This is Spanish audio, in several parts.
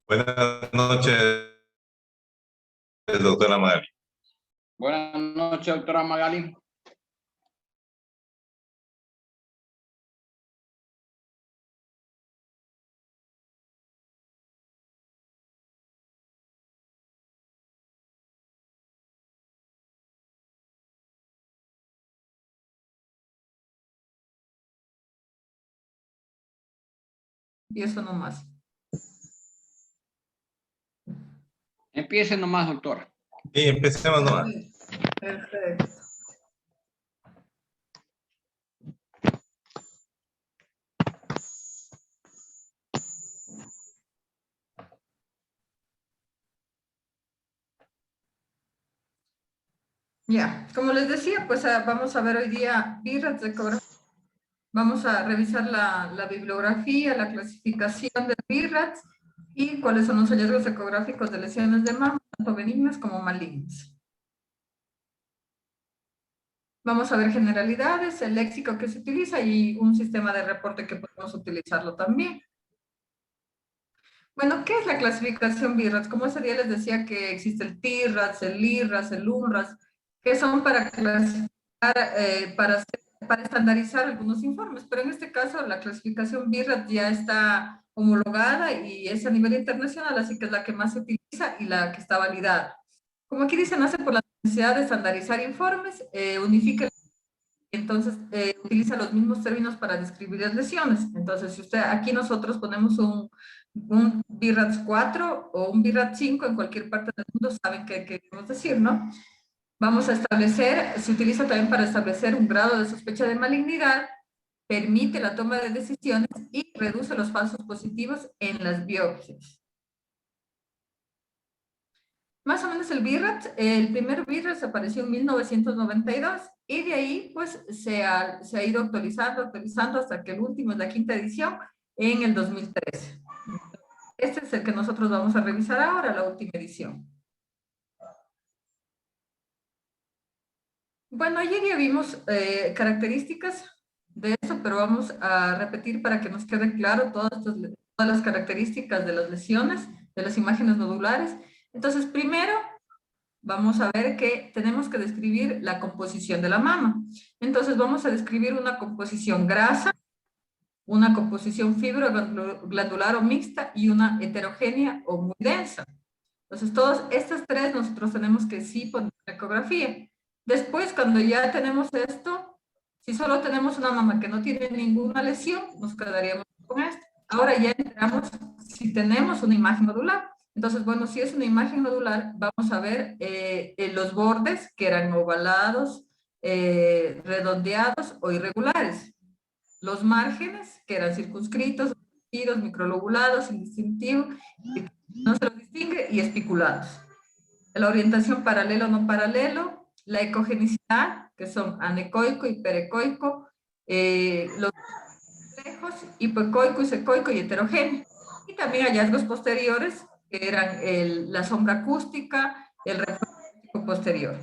Buenas noches, doctora Magali. Buenas noches, doctora Magali. Empiezo nomás. Empiece nomás, doctora. Sí, empecemos nomás. Perfecto. Ya, como les decía, pues vamos a ver hoy día BIRATS de ecografía. Vamos a revisar la bibliografía, la clasificación de BIRATS y cuáles son los hallazgos ecográficos de lesiones de mama, tanto benignas como malignas. Vamos a ver generalidades, el léxico que se utiliza y un sistema de reporte que podemos utilizarlo también. Bueno, ¿qué es la clasificación BIRATS? Como ese día les decía que existe el TIRATS, el LIRATS, el UNRATS, que son para clasificar, para estandarizar algunos informes, pero en este caso la clasificación BIRATS ya está homologada y es a nivel internacional, así que es la que más se utiliza y la que está validada. Como aquí dice, nace por la necesidad de estandarizar informes, unifica, entonces utiliza los mismos términos para describir las lesiones. Entonces, si usted, aquí nosotros ponemos un BIRATS 4 o un BIRATS 5 en cualquier parte del mundo, saben qué queremos decir, ¿no? Vamos a establecer, se utiliza también para establecer un grado de sospecha de malignidad, permite la toma de decisiones y reduce los falsos positivos en las biopsias. Más o menos el BIRATS, el primer BIRATS apareció en 1992 y de ahí pues se ha ido actualizando hasta que el último es la quinta edición en el 2013. Este es el que nosotros vamos a revisar ahora, la última edición. Bueno, ayer ya vimos características de eso, pero vamos a repetir para que nos quede claro todas las características de las lesiones, de las imágenes nodulares. Entonces, primero vamos a ver que tenemos que describir la composición de la mama. Entonces, vamos a describir una composición grasa, una composición fibroglandular o mixta y una heterogénea o muy densa. Entonces, todas estas tres nosotros tenemos que sí poner la ecografía. Después, cuando ya tenemos esto, si solo tenemos una mama que no tiene ninguna lesión, nos quedaríamos con esto. Ahora ya entramos si tenemos una imagen nodular. Entonces, bueno, si es una imagen nodular, vamos a ver los bordes que eran ovalados, redondeados o irregulares. Los márgenes que eran circunscritos, microlobulados, indistintivos, no se los distingue, y espiculados. La orientación paralelo o no paralelo, la ecogenicidad, que son anecoico y perecoico, los complejos, hipoecoico, isecoico y heterogéneo. Y también hallazgos posteriores, que eran la sombra acústica, el reflejo posterior.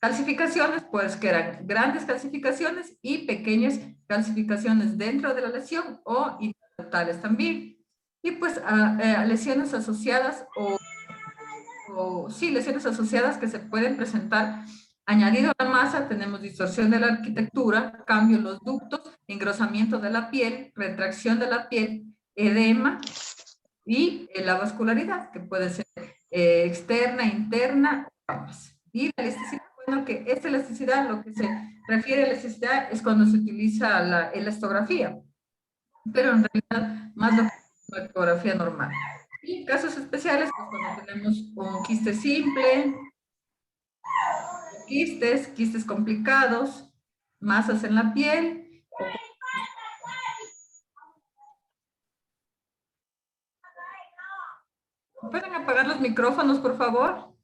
Calcificaciones, pues que eran grandes calcificaciones y pequeñas calcificaciones dentro de la lesión o intertotales también. Y pues lesiones asociadas sí, lesiones asociadas que se pueden presentar. Añadido a la masa, tenemos distorsión de la arquitectura, cambio en los ductos, engrosamiento de la piel, retracción de la piel, edema y la vascularidad, que puede ser externa, interna o ambas. Y la elasticidad, bueno, que esta elasticidad, lo que se refiere a elasticidad es cuando se utiliza la elastografía, pero en realidad más lo que es la ecografía normal. Y casos especiales, pues cuando tenemos un quiste simple, quistes complicados, masas en la piel. ¿Pueden apagar los micrófonos, por favor?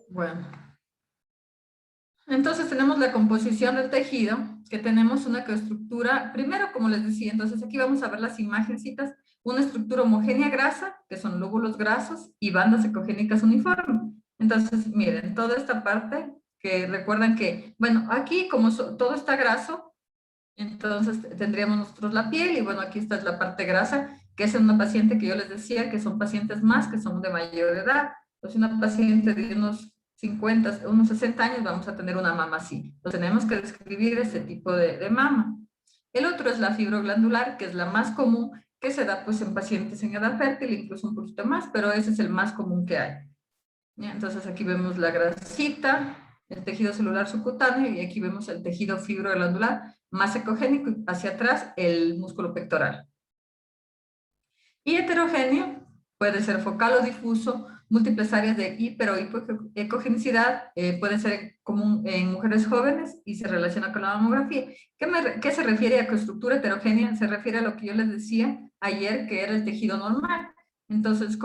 Bueno. Entonces tenemos la composición del tejido, que tenemos una estructura, primero como les decía, entonces aquí vamos a ver las imagencitas, una estructura homogénea grasa, que son lóbulos grasos, y bandas ecogénicas uniformes. Entonces, miren, toda esta parte que recuerdan que, bueno, aquí como todo está graso, entonces tendríamos nosotros la piel y bueno, aquí está la parte grasa, que es una paciente que yo les decía que son pacientes más que son de mayor edad. Entonces una paciente de unos 50, unos 60 años vamos a tener una mama así. Entonces tenemos que describir ese tipo de mama. El otro es la fibroglandular, que es la más común, que se da pues en pacientes en edad fértil, incluso un poquito más, pero ese es el más común que hay. ¿Ya? Entonces aquí vemos la grasita, el tejido celular subcutáneo y aquí vemos el tejido fibroglandular más ecogénico y hacia atrás el músculo pectoral. Y heterogéneo puede ser focal o difuso, múltiples áreas de hiper o hipoecogenicidad, puede ser común en mujeres jóvenes y se relaciona con la mamografía. ¿Qué se refiere a estructura heterogénea? Se refiere a lo que yo les decía ayer, que era el tejido normal. Entonces,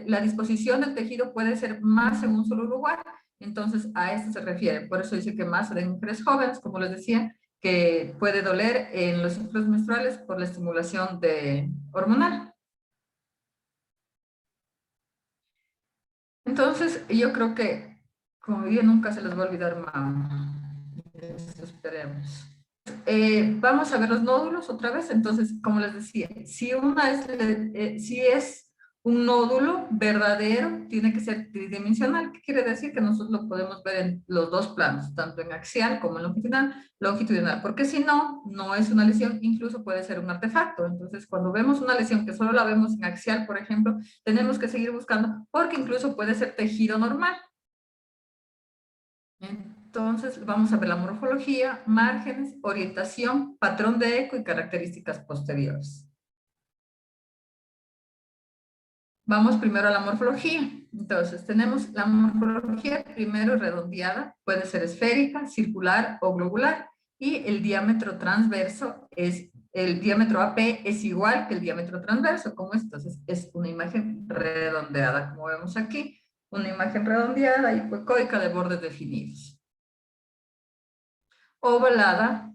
la disposición del tejido puede ser más en un solo lugar, entonces a esto se refiere. Por eso dice que más en mujeres jóvenes, como les decía, que puede doler en los ciclos menstruales por la estimulación hormonal. Entonces, yo creo que, como dije, nunca se les va a olvidar mamá. Esperemos. Vamos a ver los nódulos otra vez. Entonces, como les decía, si es un nódulo verdadero, tiene que ser tridimensional. ¿Qué quiere decir? Que nosotros lo podemos ver en los dos planos, tanto en axial como en longitudinal, porque si no, no es una lesión, incluso puede ser un artefacto. Entonces, cuando vemos una lesión que solo la vemos en axial, por ejemplo, tenemos que seguir buscando, porque incluso puede ser tejido normal. Entonces, vamos a ver la morfología, márgenes, orientación, patrón de eco y características posteriores. Vamos primero a la morfología. Entonces, tenemos la morfología primero redondeada, puede ser esférica, circular o globular, y el diámetro transverso el diámetro AP es igual que el diámetro transverso, como esto. Entonces, es una imagen redondeada, como vemos aquí, una imagen redondeada y hipoecoica de bordes definidos. Ovalada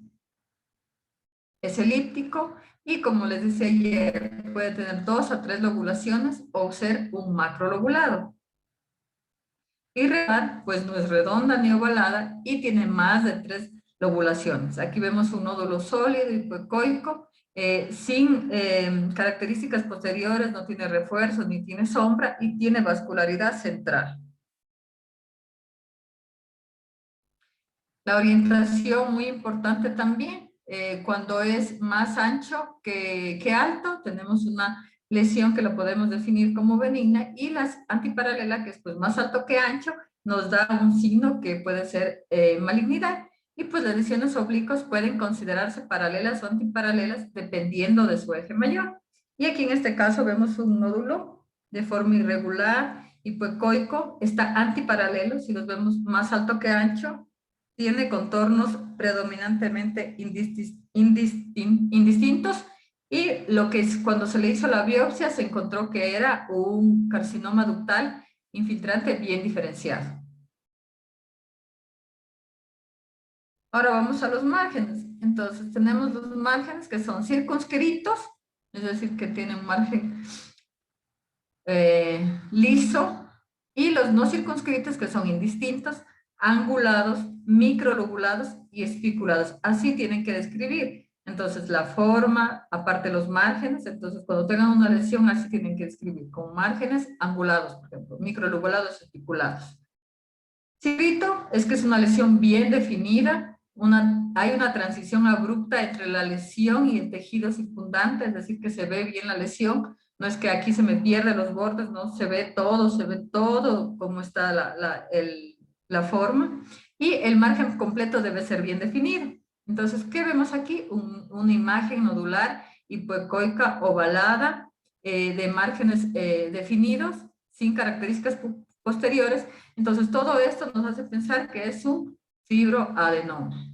es elíptico y como les decía ayer, puede tener 2 a 3 lobulaciones o ser un macrolobulado. Irregular, pues no es redonda ni ovalada y tiene más de 3 lobulaciones. Aquí vemos un nódulo sólido, hipoecoico, sin características posteriores, no tiene refuerzo ni tiene sombra y tiene vascularidad central. La orientación muy importante también. Cuando es más ancho que alto, tenemos una lesión que lo podemos definir como benigna y las antiparalela, que es pues más alto que ancho, nos da un signo que puede ser malignidad. Y pues las lesiones oblicuas pueden considerarse paralelas o antiparalelas dependiendo de su eje mayor. Y aquí en este caso vemos un nódulo de forma irregular, hipoecoico, está antiparalelo, si los vemos más alto que ancho, tiene contornos predominantemente indistintos y lo que es cuando se le hizo la biopsia se encontró que era un carcinoma ductal infiltrante bien diferenciado. Ahora vamos a los márgenes. Entonces tenemos los márgenes que son circunscritos, es decir, que tienen un margen liso, y los no circunscritos que son indistintos, angulados, microlobulados y espiculados. Así tienen que describir. Entonces, la forma, aparte los márgenes, entonces cuando tengan una lesión, así tienen que describir, con márgenes angulados, por ejemplo, microlobulados, espiculados. Cirrito es que es una lesión bien definida, hay una transición abrupta entre la lesión y el tejido circundante, es decir, que se ve bien la lesión, no es que aquí se me pierden los bordes, no, se ve todo como está la forma, y el margen completo debe ser bien definido. Entonces, ¿qué vemos aquí? Una imagen nodular hipoecoica ovalada de márgenes definidos, sin características posteriores. Entonces, todo esto nos hace pensar que es un fibroadenoma.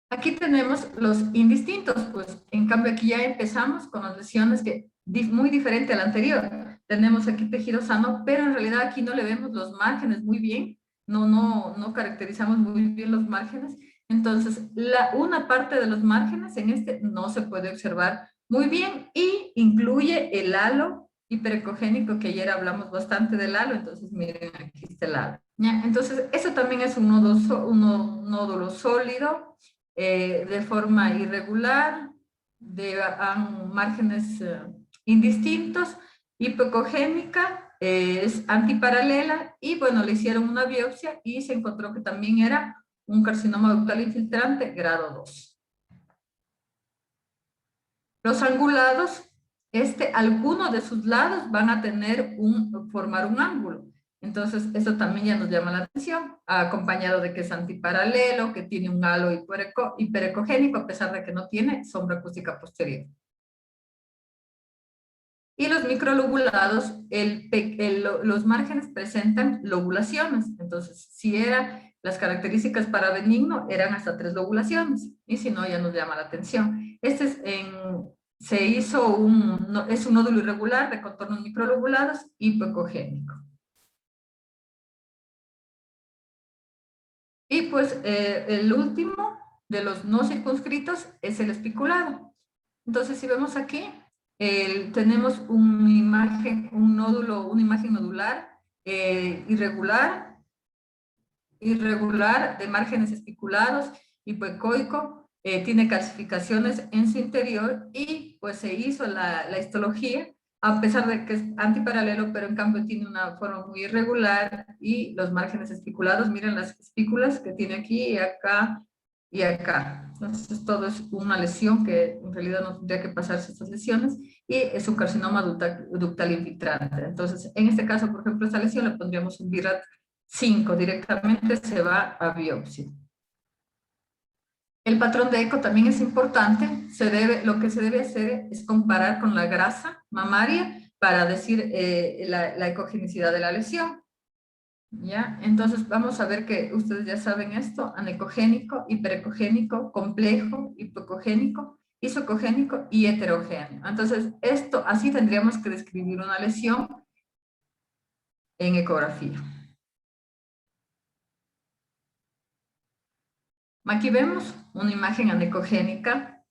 Aquí tenemos los indistintos, pues en cambio aquí ya empezamos con las lesiones que muy diferente a la anterior. Tenemos aquí tejido sano, pero en realidad aquí no le vemos los márgenes muy bien, no caracterizamos muy bien los márgenes. Entonces, una parte de los márgenes en este no se puede observar muy bien y incluye el halo hiperecogénico, que ayer hablamos bastante del halo. Entonces, miren, aquí quistelada. ¿Ya? Entonces, eso también es un nódulo sólido, de forma irregular, de márgenes indistintos, hipocogénica, es antiparalela, y bueno, le hicieron una biopsia y se encontró que también era un carcinoma ductal infiltrante grado 2. Los angulados, alguno de sus lados van a formar un ángulo. Entonces, eso también ya nos llama la atención, acompañado de que es antiparalelo, que tiene un halo hiperecogénico, a pesar de que no tiene sombra acústica posterior. Y los microlobulados, los márgenes presentan lobulaciones. Entonces, si las características para benigno eran hasta 3 lobulaciones, y si no, ya nos llama la atención. Se hizo es un nódulo irregular de contornos microlobulados hipocogénico. Y pues el último de los no circunscritos es el espiculado. Entonces, si vemos aquí, tenemos una imagen nodular irregular de márgenes espiculados, hipoecoico, tiene calcificaciones en su interior, y pues se hizo la histología, a pesar de que es antiparalelo, pero en cambio tiene una forma muy irregular, y los márgenes espiculados, miren las espículas que tiene aquí y acá y acá. Entonces todo es una lesión que en realidad no tendría que pasarse estas lesiones, y es un carcinoma ductal infiltrante. Entonces, en este caso, por ejemplo, esta lesión le pondríamos un BIRAT 5, directamente se va a biopsia. El patrón de eco también es importante. Lo que se debe hacer es comparar con la grasa mamaria para decir la ecogenicidad de la lesión. ¿Ya? Entonces vamos a ver que ustedes ya saben esto: anecogénico, hiperecogénico, complejo, hipocogénico, isocogénico y heterogéneo. Entonces así tendríamos que describir una lesión en ecografía. Aquí vemos una imagen anecogénica,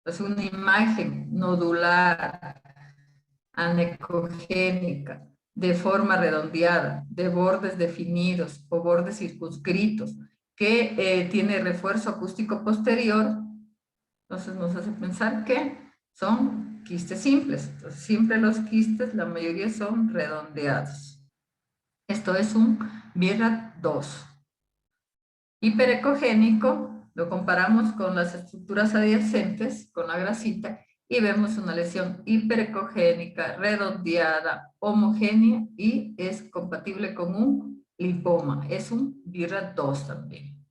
es una imagen nodular anecogénica de forma redondeada, de bordes definidos o bordes circunscritos, que tiene refuerzo acústico posterior. Entonces nos hace pensar que son quistes simples. Entonces, siempre los quistes, la mayoría son redondeados. Esto es un BIRAT 2. Hiperecogénico, lo comparamos con las estructuras adyacentes, con la grasita, y vemos una lesión hiperecogénica, redondeada, homogénea, y es compatible con un lipoma. Es un BIRAT 2 también.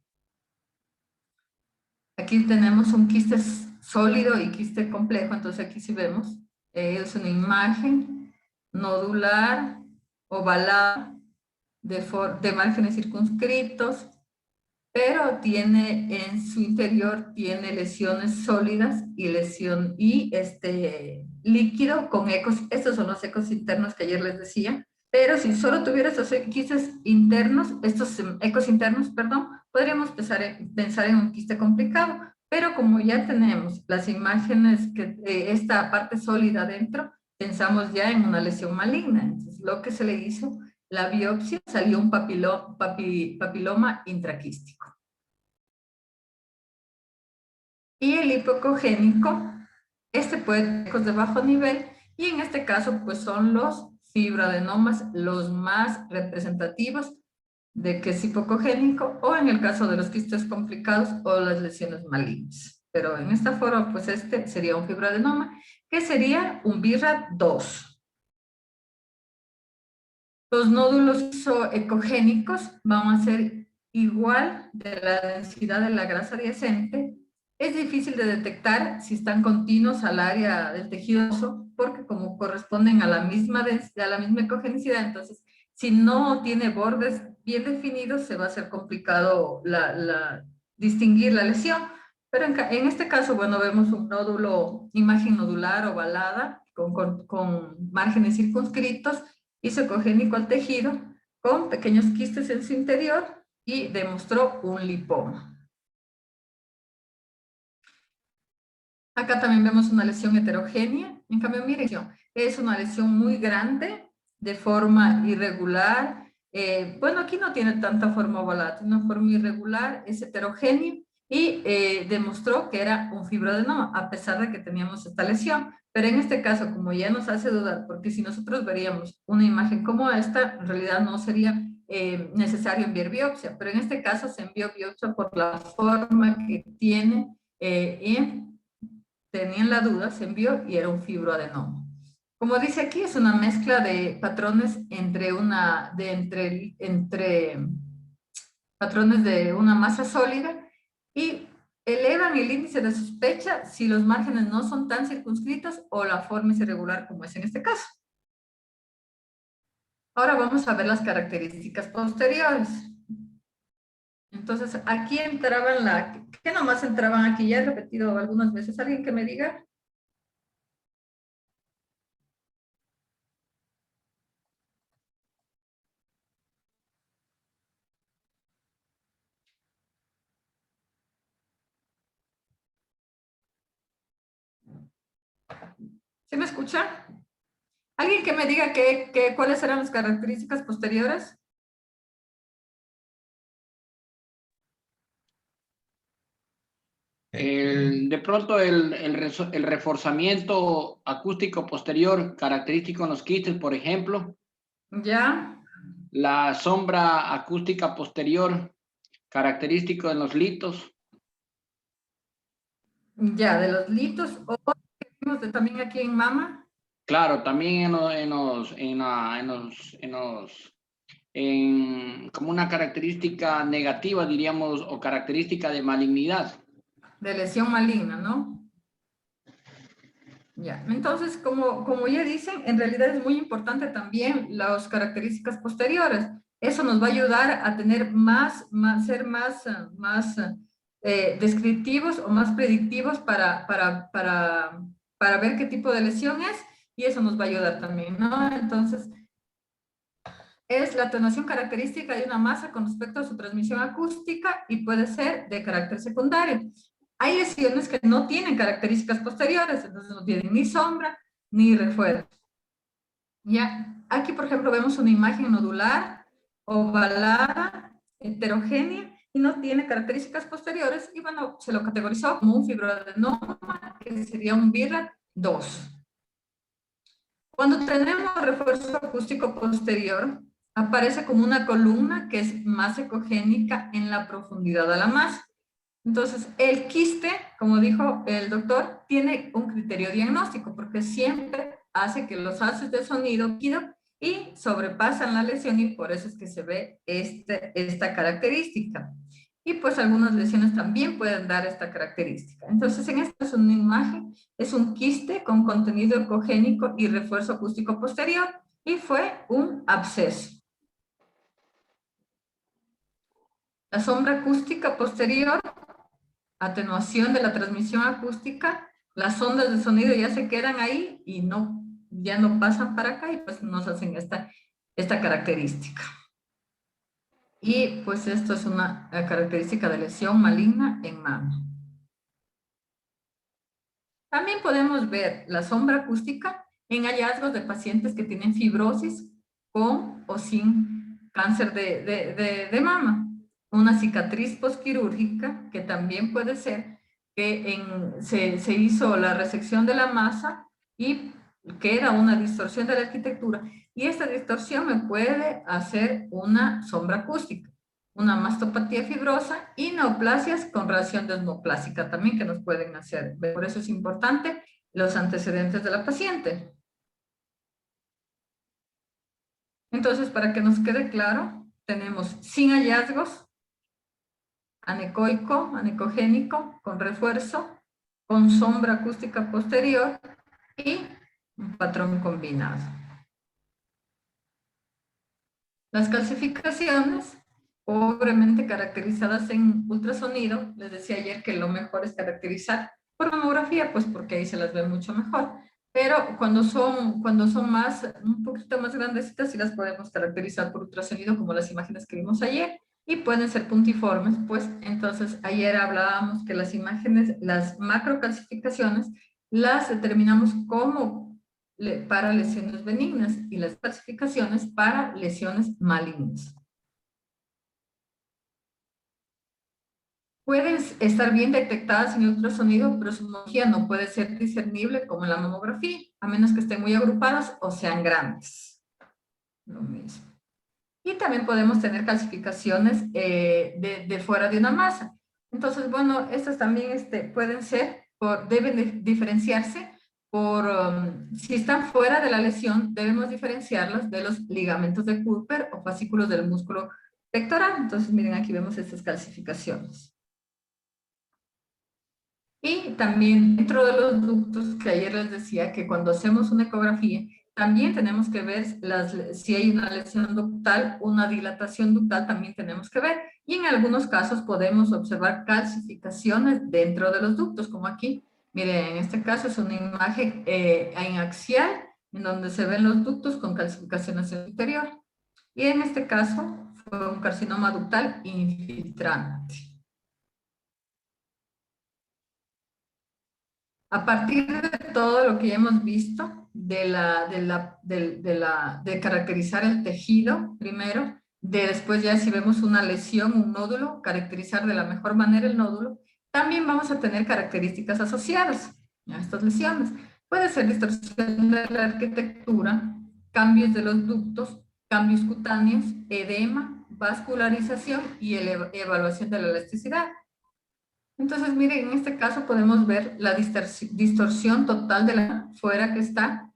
Aquí tenemos un quiste sólido y quiste complejo. Entonces aquí sí vemos, es una imagen nodular, ovalada, de márgenes circunscritos, pero en su interior tiene lesiones sólidas y líquido con ecos. Estos son los ecos internos que ayer les decía. Pero si solo tuviera estos quistes internos, estos ecos internos, perdón, podríamos pensar en un quiste complicado. Pero como ya tenemos las imágenes, esta parte sólida dentro, pensamos ya en una lesión maligna. Entonces, lo que se le hizo, la biopsia, salió un papiloma intraquístico. Y el hipocogénico, puede tener ecos de bajo nivel, y en este caso pues son los fibroadenomas los más representativos de que es hipocogénico, o en el caso de los quistes complicados o las lesiones malignas. Pero en esta forma pues sería un fibroadenoma, que sería un BIRAT 2. Los nódulos ecogénicos van a ser igual de la densidad de la grasa adyacente. Es difícil de detectar si están continuos al área del tejido óseo, porque como corresponden a la misma ecogenicidad, entonces si no tiene bordes bien definidos, se va a hacer complicado distinguir la lesión. Pero en este caso, bueno, vemos un imagen nodular ovalada, con márgenes circunscritos, isocogénico al tejido, con pequeños quistes en su interior, y demostró un lipoma. Acá también vemos una lesión heterogénea. En cambio, miren, es una lesión muy grande, de forma irregular, bueno, aquí no tiene tanta forma ovalada, tiene una forma irregular, es heterogéneo y demostró que era un fibroadenoma, a pesar de que teníamos esta lesión. Pero en este caso, como ya nos hace dudar, porque si nosotros veríamos una imagen como esta, en realidad no sería necesario enviar biopsia, pero en este caso se envió biopsia por la forma que tiene y tenían la duda, se envió y era un fibroadenoma. Como dice aquí, es una mezcla de patrones entre patrones de una masa sólida y elevan el índice de sospecha si los márgenes no son tan circunscritos o la forma es irregular como es en este caso. Ahora vamos a ver las características posteriores. Entonces, aquí entraban ¿qué nomás entraban aquí? Ya he repetido algunas veces. ¿Alguien que me diga? ¿Sí me escucha? ¿Alguien que me diga cuáles eran las características posteriores? De pronto el reforzamiento acústico posterior característico en los quistes, por ejemplo. Ya. La sombra acústica posterior característico en los litos. Ya, de los litos. O también aquí en mama. Claro, también como una característica negativa, diríamos, o característica de malignidad. De lesión maligna, ¿no? Ya, entonces, como ya dicen, en realidad es muy importante también las características posteriores. Eso nos va a ayudar a tener ser más descriptivos o más predictivos para ver qué tipo de lesión es, y eso nos va a ayudar también, ¿no? Entonces, es la atenuación característica de una masa con respecto a su transmisión acústica y puede ser de carácter secundario. Hay lesiones que no tienen características posteriores, entonces no tienen ni sombra ni refuerzo. Ya, aquí por ejemplo vemos una imagen nodular, ovalada, heterogénea y no tiene características posteriores y bueno, se lo categorizó como un fibroadenoma, que sería un BIRAT 2. Cuando tenemos refuerzo acústico posterior, aparece como una columna que es más ecogénica en la profundidad de la masa. Entonces, el quiste, como dijo el doctor, tiene un criterio diagnóstico porque siempre hace que los haces de sonido líquido y sobrepasan la lesión y por eso es que se ve esta característica. Y pues algunas lesiones también pueden dar esta característica. Entonces, en esta es una imagen, es un quiste con contenido ecogénico y refuerzo acústico posterior y fue un absceso. La sombra acústica posterior, atenuación de la transmisión acústica, las ondas de sonido ya se quedan ahí y ya no pasan para acá y pues nos hacen esta característica. Y pues esto es una característica de lesión maligna en mama. También podemos ver la sombra acústica en hallazgos de pacientes que tienen fibrosis con o sin cáncer de mama. Una cicatriz posquirúrgica, que también puede ser que se hizo la resección de la masa y queda una distorsión de la arquitectura. Y esta distorsión me puede hacer una sombra acústica, una mastopatía fibrosa y neoplasias con radiación desmoplásica también que nos pueden hacer. Por eso es importante los antecedentes de la paciente. Entonces, para que nos quede claro, tenemos sin hallazgos, anecoico, anecogénico, con refuerzo, con sombra acústica posterior y un patrón combinado. Las calcificaciones, pobremente caracterizadas en ultrasonido, les decía ayer que lo mejor es caracterizar por mamografía, pues porque ahí se las ve mucho mejor. Pero cuando son un poquito más grandecitas, sí las podemos caracterizar por ultrasonido, como las imágenes que vimos ayer, y pueden ser puntiformes, pues entonces ayer hablábamos que las imágenes, las macrocalcificaciones, las determinamos como para lesiones benignas y las clasificaciones para lesiones malignas. Pueden estar bien detectadas en ultrasonido, pero su morfología no puede ser discernible como en la mamografía, a menos que estén muy agrupadas o sean grandes. Lo mismo. Y también podemos tener calcificaciones de fuera de una masa. Entonces, bueno, estas también pueden ser, deben de diferenciarse si están fuera de la lesión, debemos diferenciarlas de los ligamentos de Cooper o fascículos del músculo pectoral. Entonces, miren, aquí vemos estas calcificaciones. Y también dentro de los ductos, que ayer les decía que cuando hacemos una ecografía, también tenemos que ver si hay una lesión ductal, una dilatación ductal, también tenemos que ver. Y en algunos casos podemos observar calcificaciones dentro de los ductos, como aquí. Miren, en este caso es una imagen en axial, en donde se ven los ductos con calcificaciones en el interior. Y en este caso fue un carcinoma ductal infiltrante. A partir de todo lo que ya hemos visto, de caracterizar el tejido primero, después ya si vemos una lesión, un nódulo, caracterizar de la mejor manera el nódulo, también vamos a tener características asociadas a estas lesiones. Puede ser distorsión de la arquitectura, cambios de los ductos, cambios cutáneos, edema, vascularización y evaluación de la elasticidad. Entonces, miren, en este caso podemos ver la distorsión total de la fuera que está.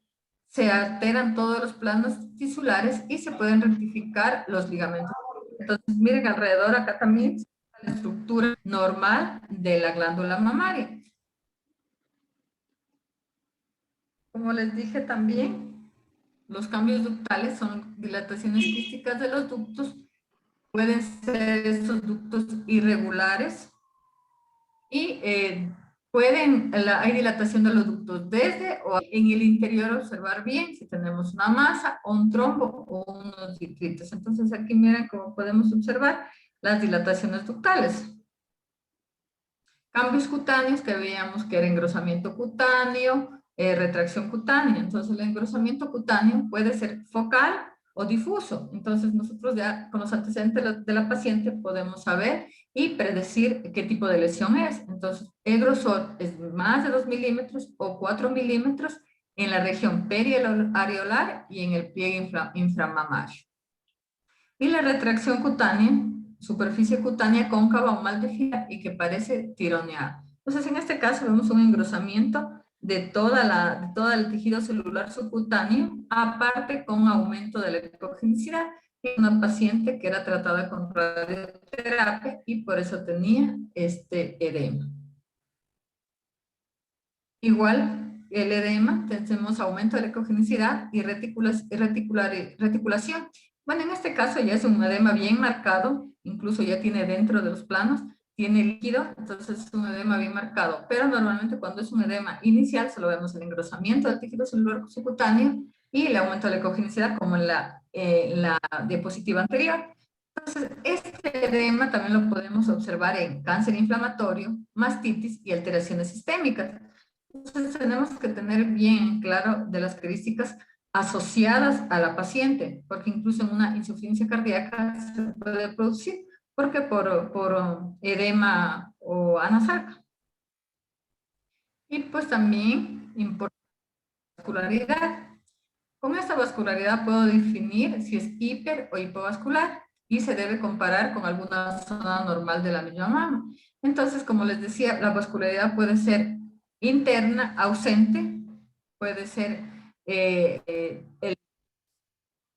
Se alteran todos los planos tisulares y se pueden rectificar los ligamentos. Entonces, miren alrededor acá también la estructura normal de la glándula mamaria. Como les dije también, los cambios ductales son dilataciones quísticas de los ductos. Pueden ser estos ductos irregulares. Y hay dilatación de los ductos desde o en el interior observar bien si tenemos una masa o un trombo o unos detritos. Entonces aquí miren cómo podemos observar las dilataciones ductales. Cambios cutáneos que veíamos que era engrosamiento cutáneo, retracción cutánea. Entonces el engrosamiento cutáneo puede ser focal o difuso. Entonces nosotros ya con los antecedentes de la paciente podemos saber y predecir qué tipo de lesión es. Entonces el grosor es más de 2 milímetros o 4 milímetros en la región periareolar y en el pliegue inframamario. Y la retracción cutánea, superficie cutánea cóncava o mal definida y que parece tironeada. Entonces, en este caso vemos un engrosamiento de todo el tejido celular subcutáneo, aparte con aumento de la ecogenicidad. Una paciente que era tratada con radioterapia y por eso tenía este edema. Igual, el edema, tenemos aumento de la ecogenicidad y reticulación. Bueno, en este caso ya es un edema bien marcado, incluso ya tiene dentro de los planos, tiene líquido, entonces es un edema bien marcado. Pero normalmente cuando es un edema inicial, solo vemos el engrosamiento del tejido celular subcutáneo y el aumento de la ecogenicidad, como en la diapositiva anterior. Entonces, este edema también lo podemos observar en cáncer inflamatorio, mastitis y alteraciones sistémicas. Entonces tenemos que tener bien claro de las características asociadas a la paciente, porque incluso en una insuficiencia cardíaca se puede producir, porque por edema o anasaca. Y pues también importante vascularidad. Con esta vascularidad puedo definir si es hiper o hipovascular y se debe comparar con alguna zona normal de la misma mama. Entonces, como les decía, la vascularidad puede ser interna, ausente, puede ser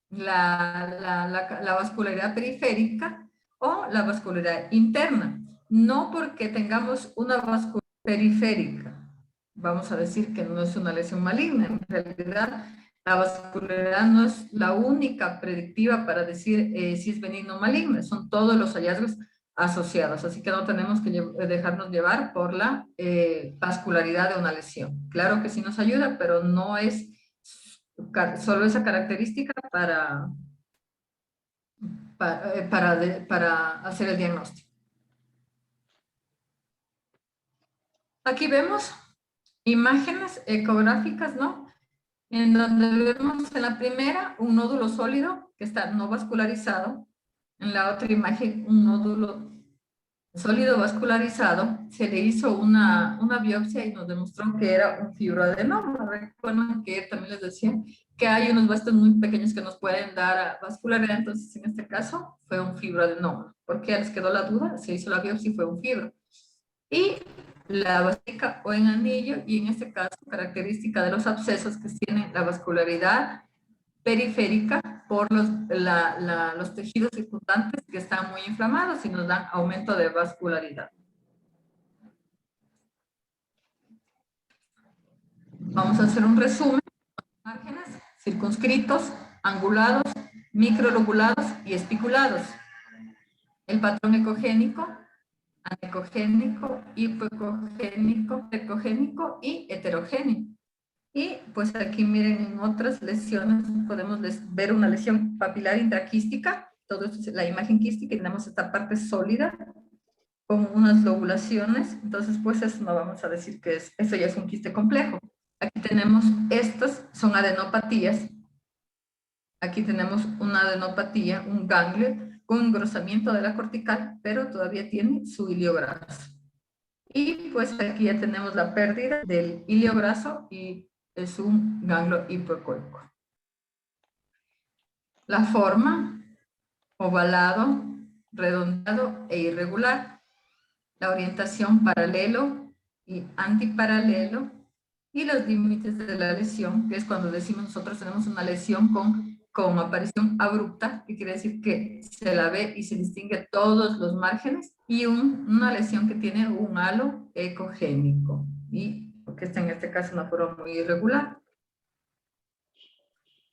la vascularidad periférica o la vascularidad interna. No porque tengamos una vascularidad periférica, vamos a decir que no es una lesión maligna. En realidad, la vascularidad no es la única predictiva para decir si es benigno o maligno, son todos los hallazgos asociados, así que no tenemos que dejarnos llevar por la vascularidad de una lesión. Claro que sí nos ayuda, pero no es solo esa característica para hacer el diagnóstico. Aquí vemos imágenes ecográficas, ¿no? en donde vemos en la primera un nódulo sólido que está no vascularizado, en la otra imagen un nódulo sólido vascularizado. Se le hizo una biopsia y nos demostró que era un fibroadenoma. Recuerden que también les decía que hay unos vastos muy pequeños que nos pueden dar vascularidad, entonces en este caso fue un fibroadenoma. ¿Por qué les quedó la duda? Se hizo la biopsia y fue un fibro. Y la vasílica o en anillo, y en este caso característica de los abscesos que tienen la vascularidad periférica por los tejidos circundantes que están muy inflamados y nos dan aumento de vascularidad. Vamos a hacer un resumen. Márgenes circunscritos, angulados, microlobulados y espiculados. El patrón ecogénico, anecogénico, hipoecogénico, ecogénico y heterogénico. Y pues aquí miren, en otras lesiones podemos ver una lesión papilar intraquística. Todo esto es la imagen quística y tenemos esta parte sólida con unas lobulaciones. Entonces pues eso no vamos a decir que eso ya es un quiste complejo. Aquí tenemos, estas son adenopatías. Aquí tenemos una adenopatía, un ganglio con engrosamiento de la cortical, pero todavía tiene su hilio graso. Y pues aquí ya tenemos la pérdida del hilio graso y es un ganglio hipoecoico. La forma, ovalado, redondeado e irregular. La orientación paralelo y antiparalelo. Y los límites de la lesión, que es cuando decimos nosotros tenemos una lesión con aparición abrupta, que quiere decir que se la ve y se distingue todos los márgenes, y una lesión que tiene un halo ecogénico, y que está en este caso una forma muy irregular.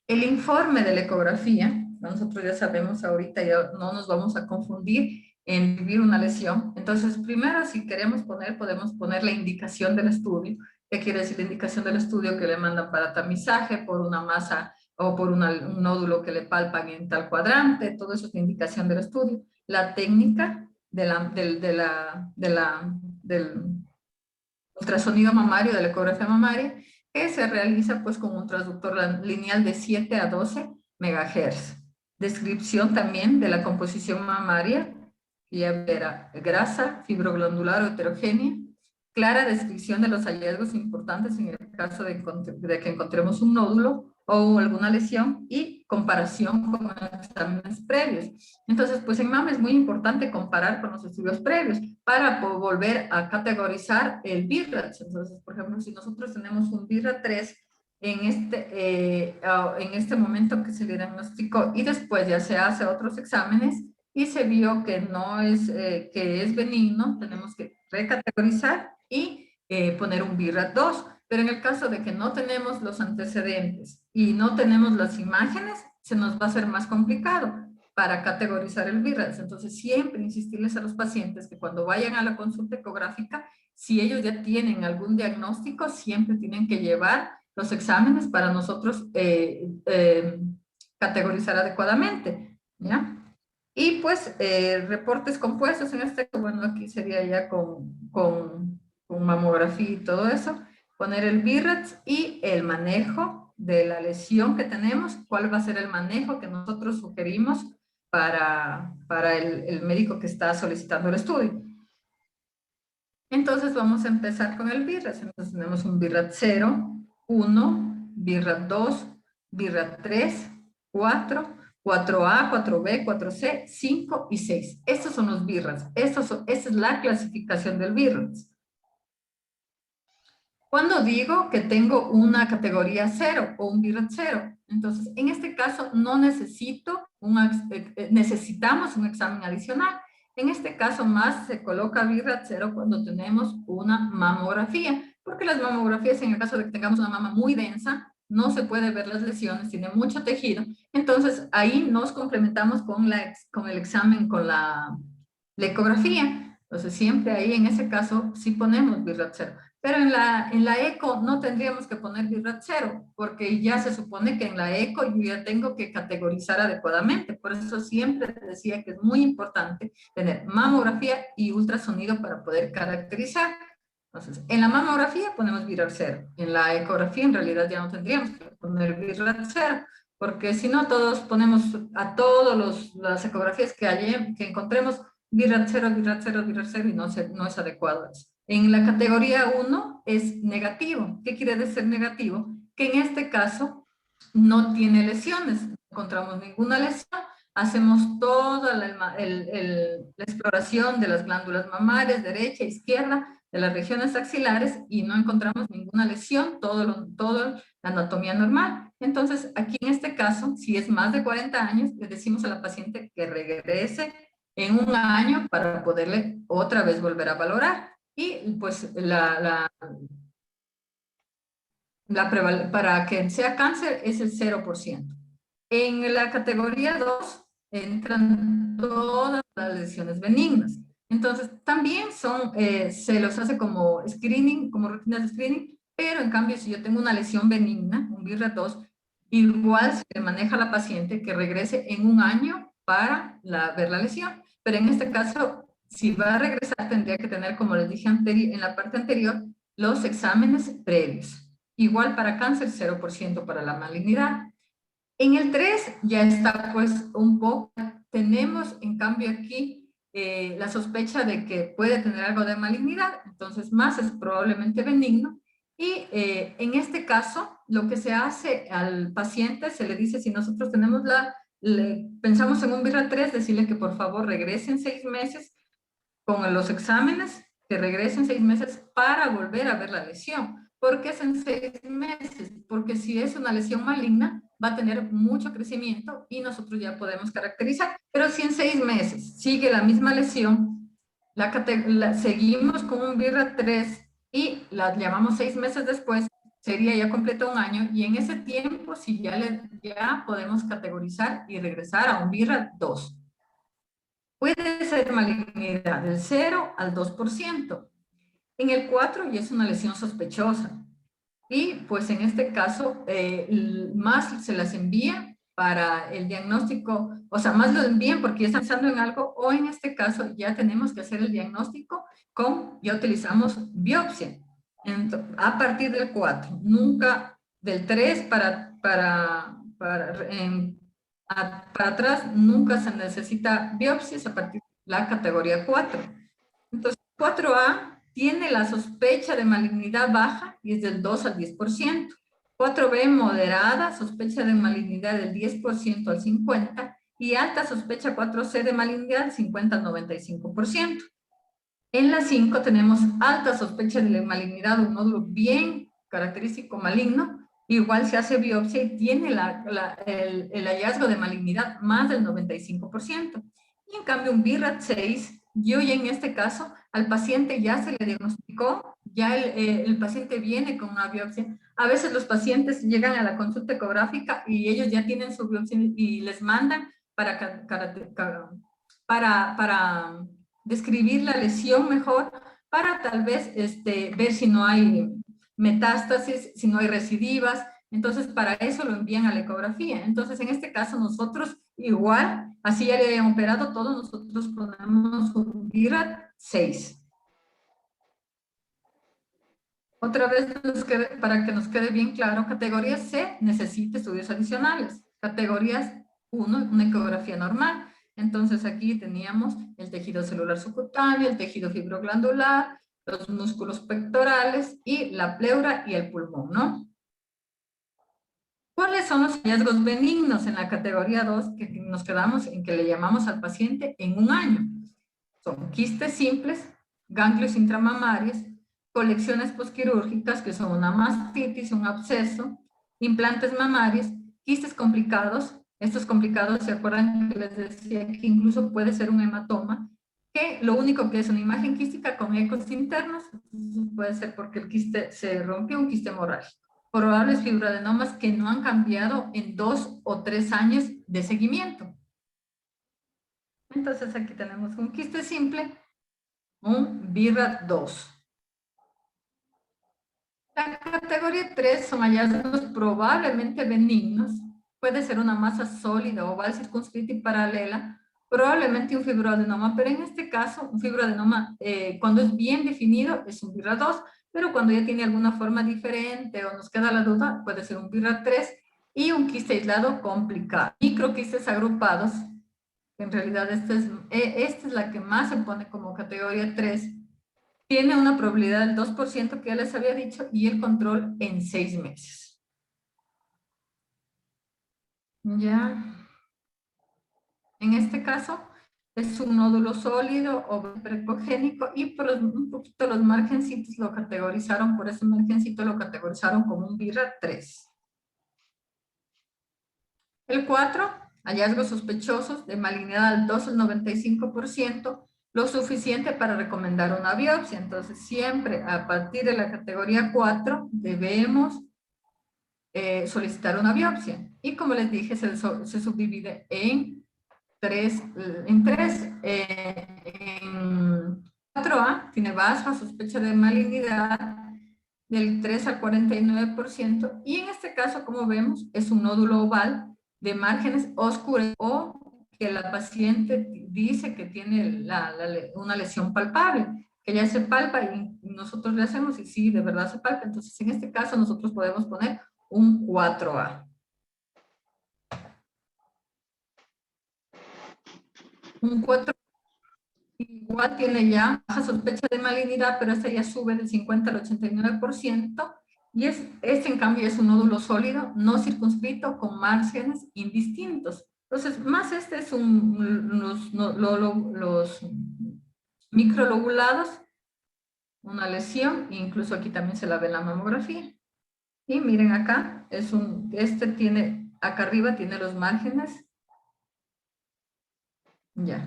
El informe de la ecografía, nosotros ya sabemos ahorita, ya no nos vamos a confundir en vivir una lesión. Entonces, primero, si queremos poner, podemos poner la indicación del estudio. ¿Qué quiere decir la indicación del estudio? Que le mandan para tamizaje por una masa o por un nódulo que le palpan en tal cuadrante. Todo eso es la indicación del estudio. La técnica del ultrasonido mamario, de la ecografía mamaria, que se realiza pues con un transductor lineal de 7 a 12 megahertz. Descripción también de la composición mamaria, que ya verá grasa, fibroglandular o heterogénea. Clara descripción de los hallazgos importantes en el caso de que encontremos un nódulo o alguna lesión, y comparación con exámenes previos. Entonces, pues en mama es muy importante comparar con los estudios previos para volver a categorizar el BIRATS. Entonces, por ejemplo, si nosotros tenemos un BIRAT 3 en este momento que se le diagnosticó y después ya se hace otros exámenes y se vio que no es, que es benigno, tenemos que recategorizar y poner un BIRAT 2. Pero en el caso de que no tenemos los antecedentes y no tenemos las imágenes, se nos va a hacer más complicado para categorizar el BIRATS. Entonces, siempre insistirles a los pacientes que cuando vayan a la consulta ecográfica, si ellos ya tienen algún diagnóstico, siempre tienen que llevar los exámenes para nosotros categorizar adecuadamente, ¿ya? Y pues, reportes compuestos, en este caso, bueno, aquí sería ya con mamografía y todo eso, poner el BIRATS y el manejo de la lesión que tenemos, cuál va a ser el manejo que nosotros sugerimos para el médico que está solicitando el estudio. Entonces vamos a empezar con el BIRATS. Entonces tenemos un BIRAT 0, 1, BIRAT 2, BIRAT 3, 4, 4A, 4B, 4C, 5 y 6. Estos son los BIRATS. Esta es la clasificación del BIRATS. Cuando digo que tengo una categoría 0 o un BIRAT 0, entonces en este caso no necesitamos un examen adicional. En este caso más se coloca BIRAT 0 cuando tenemos una mamografía, porque las mamografías, en el caso de que tengamos una mama muy densa, no se puede ver las lesiones, tiene mucho tejido. Entonces ahí nos complementamos con el examen, con la ecografía. Entonces siempre ahí en ese caso sí ponemos BIRAT 0. Pero en la eco no tendríamos que poner BIRAT 0, porque ya se supone que en la eco yo ya tengo que categorizar adecuadamente. Por eso siempre decía que es muy importante tener mamografía y ultrasonido para poder caracterizar. Entonces, en la mamografía ponemos BIRAT 0. En la ecografía en realidad ya no tendríamos que poner BIRAT 0, porque si no todos ponemos a todas las ecografías que encontremos BIRAT 0, BIRAT 0, BIRAT 0 y no es adecuado eso. En la categoría 1 es negativo. ¿Qué quiere decir negativo? Que en este caso no tiene lesiones, no encontramos ninguna lesión, hacemos toda la exploración de las glándulas mamarias, derecha, izquierda, de las regiones axilares y no encontramos ninguna lesión, todo la anatomía normal. Entonces, aquí en este caso, si es más de 40 años, le decimos a la paciente que regrese en un año para poderle otra vez volver a valorar. Y pues para que sea cáncer es el 0%. En la categoría 2 entran todas las lesiones benignas. Entonces, también se los hace como screening, como rutinas de screening, pero en cambio, si yo tengo una lesión benigna, un BIRAT 2, igual se le maneja a la paciente que regrese en un año para ver la lesión. Pero en este caso, si va a regresar, tendría que tener, como les dije en la parte anterior, los exámenes previos. Igual para cáncer, 0% para la malignidad. En el 3 ya está pues un poco, tenemos en cambio aquí la sospecha de que puede tener algo de malignidad, entonces más es probablemente benigno. Y en este caso, lo que se hace al paciente, se le dice, si nosotros tenemos pensamos en un BIRAT 3, decirle que por favor regresen 6 meses con los exámenes, que regresen 6 meses para volver a ver la lesión. ¿Por qué es en 6 meses? Porque si es una lesión maligna, va a tener mucho crecimiento y nosotros ya podemos caracterizar. Pero si en 6 meses sigue la misma lesión, seguimos con un BIRAT 3 y la llamamos 6 meses después, sería ya completo un año, y en ese tiempo sí ya podemos categorizar y regresar a un BIRAT 2. Puede ser malignidad del 0 al 2%. En el 4 ya es una lesión sospechosa. Y pues en este caso, más se las envía para el diagnóstico, o sea, más lo envían porque ya están pensando en algo, o en este caso ya tenemos que hacer el diagnóstico ya utilizamos biopsia. A partir del 4, nunca del 3 para atrás, nunca se necesita biopsias a partir de la categoría 4. Entonces, 4A tiene la sospecha de malignidad baja y es del 2 al 10%. 4B moderada, sospecha de malignidad del 10% al 50%, y alta sospecha 4C de malignidad del 50 al 95%. En la 5 tenemos alta sospecha de malignidad, un nódulo bien característico maligno, igual se hace biopsia y tiene el hallazgo de malignidad más del 95%. Y en cambio un BIRAT 6, yo ya en este caso, al paciente ya se le diagnosticó, ya el paciente viene con una biopsia. A veces los pacientes llegan a la consulta ecográfica y ellos ya tienen su biopsia y les mandan para describir la lesión mejor, para tal vez ver si no hay metástasis, si no hay recidivas. Entonces, para eso lo envían a la ecografía. Entonces, en este caso, nosotros igual, así ya le hayan operado todo, nosotros ponemos un BIRAT 6. Otra vez, para que nos quede bien claro, categoría C necesita estudios adicionales. Categorías 1, una ecografía normal. Entonces, aquí teníamos el tejido celular subcutáneo, el tejido fibroglandular, los músculos pectorales y la pleura y el pulmón, ¿no? ¿Cuáles son los hallazgos benignos en la categoría 2 que nos quedamos en que le llamamos al paciente en un año? Son quistes simples, ganglios intramamarios, colecciones posquirúrgicas, que son una mastitis, un absceso, implantes mamarios, quistes complicados. Estos complicados, ¿se acuerdan que les decía que incluso puede ser un hematoma? Que lo único que es una imagen quística con ecos internos, puede ser porque el quiste se rompió, un quiste hemorrágico. Probables fibroadenomas que no han cambiado en 2 o 3 años de seguimiento. Entonces aquí tenemos un quiste simple, un BIRAT 2. La categoría 3 son hallazgos probablemente benignos. Puede ser una masa sólida, oval, circunscrita y paralela, probablemente un fibroadenoma, pero en este caso, un fibroadenoma, cuando es bien definido, es un BIRAT 2, pero cuando ya tiene alguna forma diferente o nos queda la duda, puede ser un BIRAT 3 y un quiste aislado complicado. Microquistes agrupados, que en realidad esta es la que más se pone como categoría 3, tiene una probabilidad del 2% que ya les había dicho y el control en 6 meses. Ya. En este caso es un nódulo sólido o precogénico y por un poquito los margencitos lo categorizaron, por ese margencito lo categorizaron como un BIRAT 3. El 4, hallazgos sospechosos de malignidad al 2 al 95%, lo suficiente para recomendar una biopsia. Entonces, siempre a partir de la categoría 4 debemos solicitar una biopsia. Y como les dije, se subdivide en tres. En 4A tiene baja sospecha de malignidad del 3 al 49%. Y en este caso, como vemos, es un nódulo oval de márgenes oscuros o que la paciente dice que tiene una lesión palpable, que ya se palpa y nosotros le hacemos y sí, de verdad se palpa. Entonces, en este caso, nosotros podemos poner un 4A. Un 4 igual tiene ya baja sospecha de malignidad, pero esta ya sube del 50 al 89%. Y este en cambio es un nódulo sólido, no circunscrito, con márgenes indistintos. Entonces, más este es los microlobulados, una lesión, incluso aquí también se la ve en la mamografía. Y miren acá, acá arriba tiene los márgenes. Ya,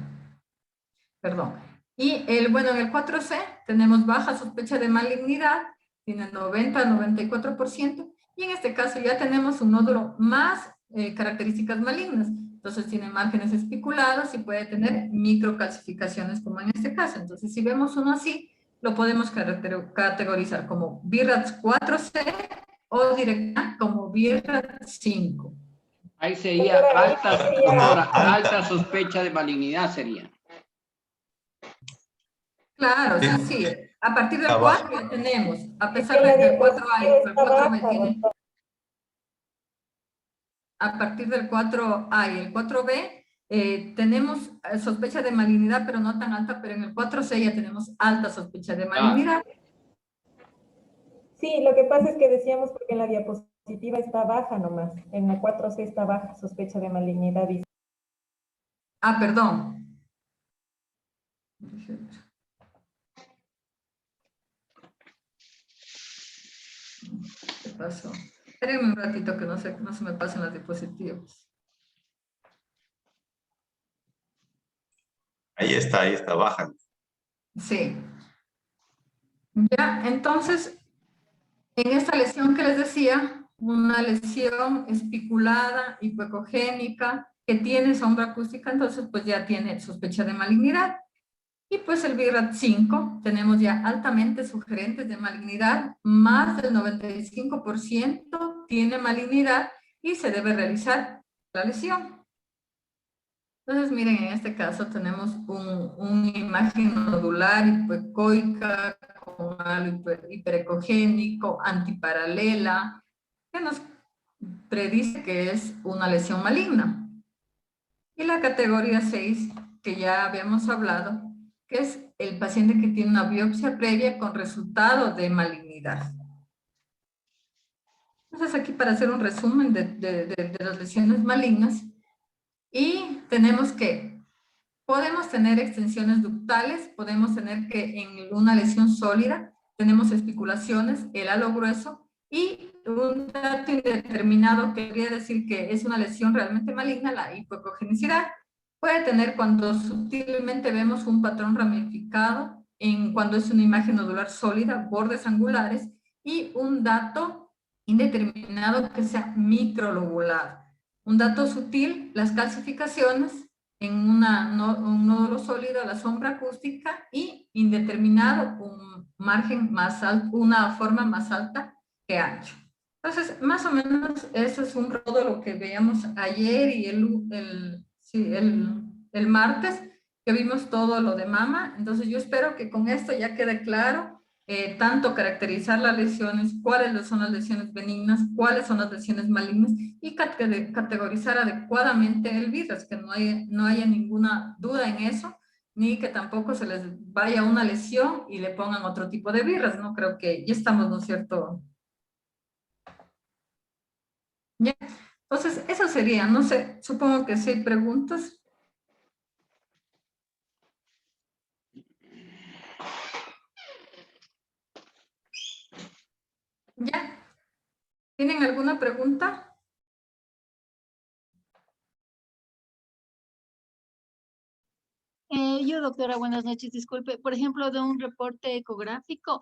perdón. Y bueno, en el 4C tenemos baja sospecha de malignidad, tiene 90 a 94%, y en este caso ya tenemos un nódulo más características malignas. Entonces tiene márgenes espiculados y puede tener microcalcificaciones como en este caso. Entonces si vemos uno así, lo podemos categorizar como BIRAT 4C o directa como BIRAT 5. Ahí sería alta sospecha de malignidad sería. Claro, sí. A partir del 4 ya tenemos, a pesar de que el 4A y el 4B tienen, a partir del 4A y el 4B tenemos sospecha de malignidad, pero no tan alta, pero en el 4C ya tenemos alta sospecha de malignidad. Sí, lo que pasa es que decíamos porque en la diapositiva está baja nomás, en la 4C está baja sospecha de malignidad. Ah, perdón. ¿Qué pasó? Espérenme un ratito que no se me pasen las diapositivas. Ahí está, baja. Sí. Ya, entonces, en esta lesión que les decía, una lesión espiculada, hipoecogénica, que tiene sombra acústica, entonces pues ya tiene sospecha de malignidad. Y pues el BIRAT 5, tenemos ya altamente sugerentes de malignidad, más del 95% tiene malignidad y se debe realizar la lesión. Entonces miren, en este caso tenemos una imagen nodular hipoecoica con algo hiperecogénico, antiparalela, que nos predice que es una lesión maligna. Y la categoría 6, que ya habíamos hablado, que es el paciente que tiene una biopsia previa con resultado de malignidad. Entonces aquí para hacer un resumen de las lesiones malignas, y tenemos que podemos tener extensiones ductales, podemos tener que en una lesión sólida tenemos espiculaciones, el halo grueso, y un dato indeterminado que quería decir que es una lesión realmente maligna, la hipoecogenicidad. Puede tener cuando sutilmente vemos un patrón ramificado, cuando es una imagen nodular sólida, bordes angulares, y un dato indeterminado que sea microlobulado. Un dato sutil, las calcificaciones en un nódulo sólido, la sombra acústica, y indeterminado, un margen más alto, una forma más alta que ancho. Entonces, más o menos, eso es un todo lo que veíamos ayer y el el martes, que vimos todo lo de mama. Entonces yo espero que con esto ya quede claro tanto caracterizar las lesiones, cuáles son las lesiones benignas, cuáles son las lesiones malignas y categorizar adecuadamente el virus, que no haya ninguna duda en eso, ni que tampoco se les vaya una lesión y le pongan otro tipo de virus, ¿no? Creo que ya estamos, ¿no es cierto? Ya. Entonces, eso sería, no sé, supongo que sí hay preguntas. ¿Ya? ¿Tienen alguna pregunta? Yo, doctora, buenas noches. Disculpe, por ejemplo, de un reporte ecográfico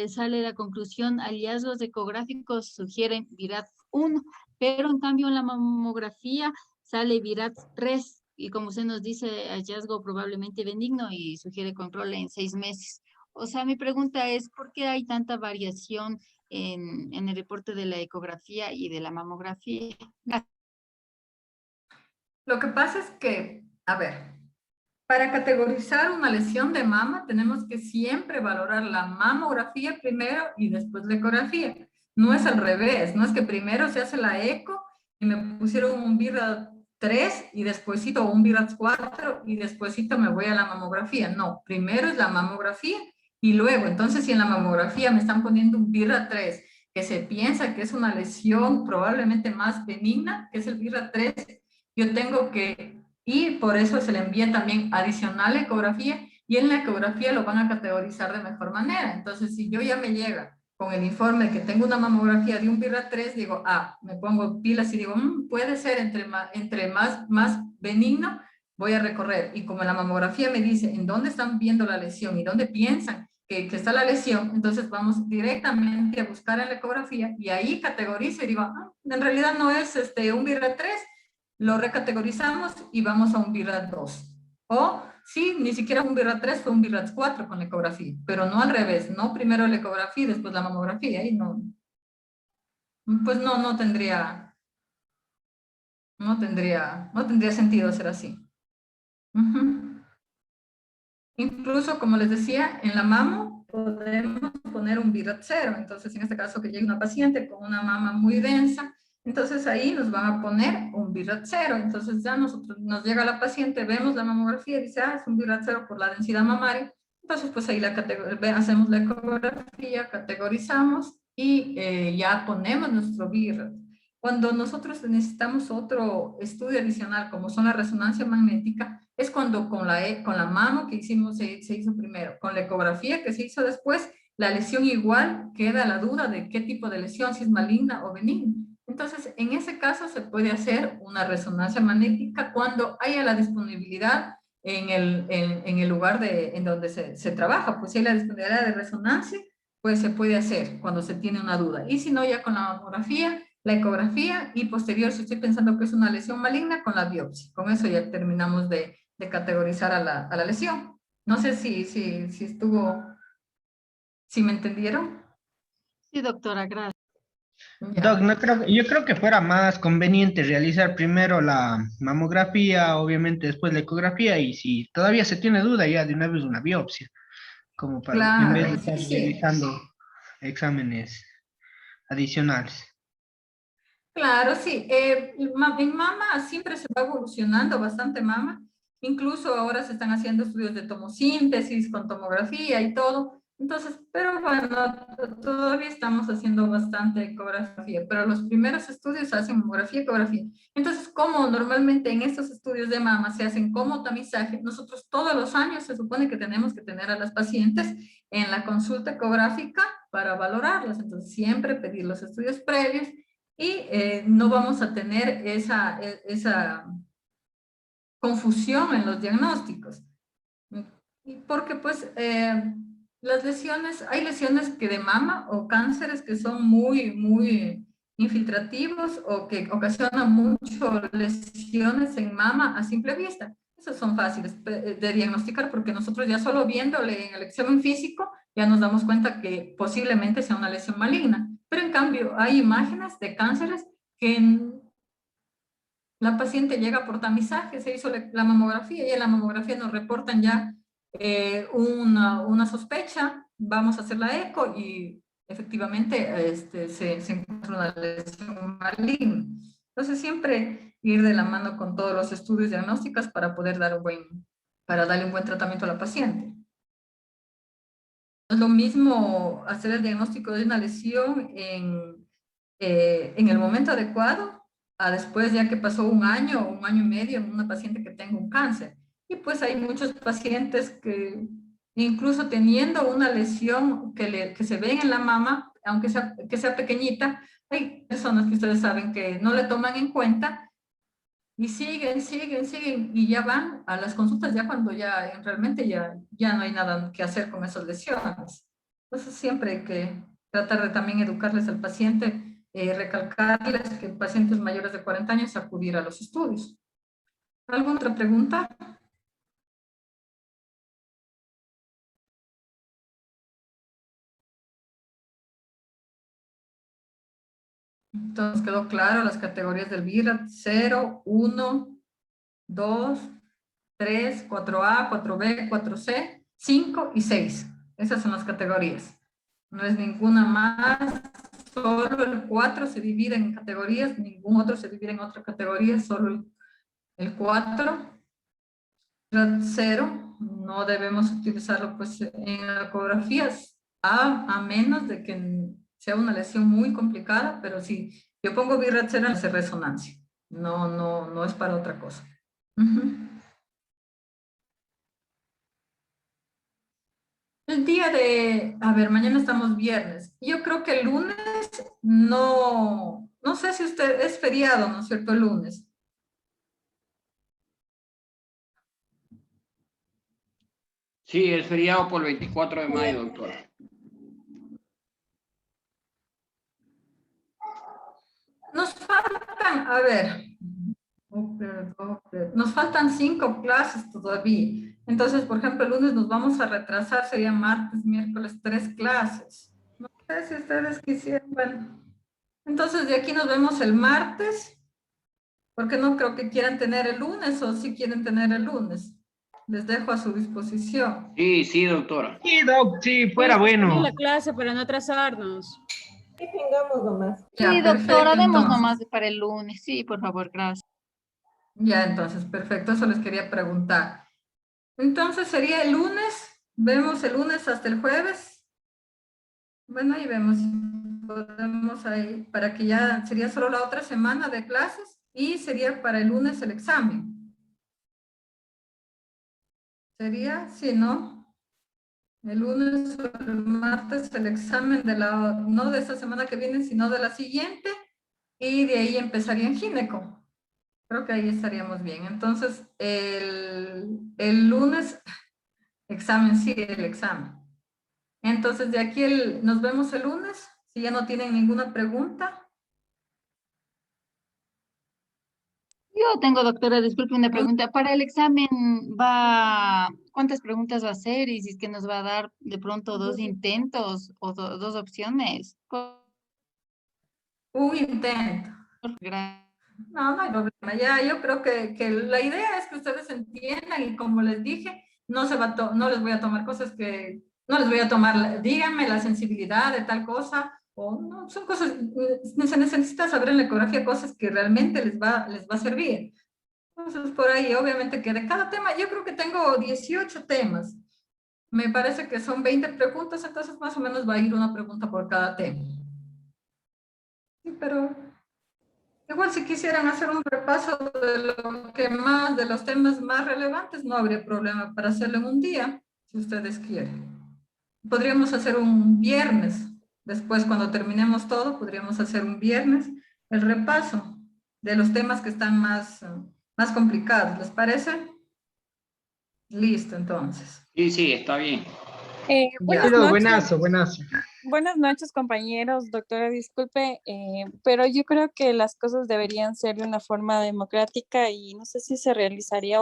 sale la conclusión, hallazgos ecográficos sugieren VIRAT 1, pero en cambio en la mamografía sale VIRAT 3 y como usted nos dice, hallazgo probablemente benigno y sugiere control en 6 meses. O sea, mi pregunta es, ¿por qué hay tanta variación en el reporte de la ecografía y de la mamografía? Lo que pasa es que, a ver, para categorizar una lesión de mama, tenemos que siempre valorar la mamografía primero y después la ecografía. No es al revés, no es que primero se hace la eco y me pusieron un VIRAT 3 y despuésito un VIRAT 4 y despuésito me voy a la mamografía. No, primero es la mamografía y luego, entonces si en la mamografía me están poniendo un VIRAT 3 que se piensa que es una lesión probablemente más benigna, que es el VIRAT 3, yo tengo que, y por eso se le envía también adicional ecografía, y en la ecografía lo van a categorizar de mejor manera. Entonces, si yo ya me llega con el informe que tengo una mamografía de un VIRAT 3, digo, me pongo pilas y digo, puede ser entre más benigno, voy a recorrer. Y como la mamografía me dice en dónde están viendo la lesión y dónde piensan que está la lesión, entonces vamos directamente a buscar en la ecografía y ahí categorizo y digo, en realidad no es un VIRAT 3, lo recategorizamos y vamos a un VIRAT 2. O, sí, ni siquiera un VIRAT 3, fue un VIRAT 4 con la ecografía, pero no al revés, no primero la ecografía y después la mamografía, y no, pues no tendría sentido ser así. Incluso, como les decía, en la mamo podemos poner un VIRAT 0, entonces en este caso que llegue una paciente con una mama muy densa, entonces ahí nos van a poner un VIRAT 0, entonces ya nos llega la paciente, vemos la mamografía y dice, es un VIRAT 0 por la densidad mamaria, entonces pues ahí hacemos la ecografía, categorizamos y ya ponemos nuestro VIRAT. Cuando nosotros necesitamos otro estudio adicional, como son la resonancia magnética, es cuando con la mamo que hicimos se hizo primero, con la ecografía que se hizo después, la lesión igual queda la duda de qué tipo de lesión, si es maligna o benigna. Entonces, en ese caso se puede hacer una resonancia magnética cuando haya la disponibilidad en el lugar en donde se trabaja. Pues si hay la disponibilidad de resonancia, pues se puede hacer cuando se tiene una duda. Y si no, ya con la mamografía, la ecografía y posterior, si estoy pensando que es una lesión maligna, con la biopsia. Con eso ya terminamos de categorizar a la lesión. No sé si me entendieron. Sí, doctora, gracias. Ya. Doc, yo creo que fuera más conveniente realizar primero la mamografía, obviamente después la ecografía, y si todavía se tiene duda, ya de una vez una biopsia, como para, en vez de Claro, estar sí. realizando exámenes adicionales. Claro, sí. En mama siempre se va evolucionando bastante mama. Incluso ahora se están haciendo estudios de tomosíntesis con tomografía y todo. Entonces, pero bueno, todavía estamos haciendo bastante ecografía, pero los primeros estudios hacen mamografía y ecografía. Entonces, como normalmente en estos estudios de mama se hacen como tamizaje, nosotros todos los años se supone que tenemos que tener a las pacientes en la consulta ecográfica para valorarlas. Entonces, siempre pedir los estudios previos y no vamos a tener esa confusión en los diagnósticos. Porque pues las lesiones, hay lesiones que de mama o cánceres que son muy infiltrativos o que ocasionan mucho lesiones en mama a simple vista. Esas son fáciles de diagnosticar porque nosotros ya solo viéndole en el examen físico ya nos damos cuenta que posiblemente sea una lesión maligna. Pero en cambio hay imágenes de cánceres que la paciente llega por tamizaje, se hizo la mamografía y en la mamografía nos reportan ya una sospecha, vamos a hacer la eco y efectivamente se encuentra una lesión maligna. Entonces siempre ir de la mano con todos los estudios diagnósticos para poder para darle un buen tratamiento a la paciente. Es lo mismo hacer el diagnóstico de una lesión en el momento adecuado a después ya que pasó un año y medio en una paciente que tenga un cáncer. Y pues hay muchos pacientes que incluso teniendo una lesión que se ven en la mama, aunque sea pequeñita, hay personas que ustedes saben que no le toman en cuenta y siguen y ya van a las consultas ya cuando ya realmente ya no hay nada que hacer con esas lesiones. Entonces siempre hay que tratar de también educarles al paciente, recalcarles que pacientes mayores de 40 años acudir a los estudios. ¿Alguna otra pregunta? Entonces quedó claro las categorías del VIRAT: 0, 1, 2, 3, 4A, 4B, 4C, 5 y 6. Esas son las categorías. No es ninguna más, solo el 4 se divide en categorías, ningún otro se divide en otra categoría, solo el 4. 0, no debemos utilizarlo pues en ecografías, a menos de que sea una lesión muy complicada, pero si yo pongo VIRAT 0 hace resonancia, no es para otra cosa. El día a ver, mañana estamos viernes. Yo creo que el lunes no sé si usted es feriado, ¿no es cierto? El lunes. Sí, es feriado por el 24 de mayo, doctora. Nos faltan, a ver, nos faltan 5 clases todavía. Entonces, por ejemplo, el lunes nos vamos a retrasar, sería martes, miércoles, 3 clases. No sé si ustedes quisieran, bueno. Entonces, de aquí nos vemos el martes, porque no creo que quieran tener el lunes, o si quieren tener el lunes. Les dejo a su disposición. Sí, doctora. Sí, Doc, sí, fuera bueno. La clase para no atrasarnos. Que tengamos nomás. Ya, Sí, perfecto, doctora, demos entonces. nomás para el lunes. Sí, por favor, gracias. Ya, entonces, perfecto, eso les quería preguntar. Entonces, sería el lunes, vemos el lunes hasta el jueves. Bueno, ahí vemos, podemos ahí, para que ya sería solo la otra semana de clases y sería para el lunes el examen. Sería, sí, ¿no? El lunes o el martes el examen no de esta semana que viene, sino de la siguiente, y de ahí empezaría en gineco. Creo que ahí estaríamos bien. Entonces, el lunes, examen, sí, el examen. Entonces, de aquí nos vemos el lunes, si ya no tienen ninguna pregunta. Yo tengo, doctora, disculpe una pregunta. Para el examen, ¿cuántas preguntas va a hacer? Y si es que nos va a dar de pronto 2 intentos o 2 opciones. Un intento. No hay problema. Ya, yo creo que la idea es que ustedes entiendan y como les dije, no les voy a tomar cosas no les voy a tomar, díganme la sensibilidad de tal cosa, o no, son cosas, se necesita saber en la ecografía cosas que realmente les va a servir. Entonces, por ahí, obviamente que de cada tema, yo creo que tengo 18 temas. Me parece que son 20 preguntas, entonces más o menos va a ir una pregunta por cada tema. Sí, pero igual si quisieran hacer un repaso de los temas más relevantes, no habría problema para hacerlo en un día, si ustedes quieren. Podríamos hacer un viernes, después cuando terminemos todo, podríamos hacer un viernes el repaso de los temas que están más complicados, ¿les parece? Listo, entonces. Sí, está bien. Buenas Ya. noches. Buenazo, buenazo. Buenas noches, compañeros. Doctora, disculpe, pero yo creo que las cosas deberían ser de una forma democrática y no sé si se realizaría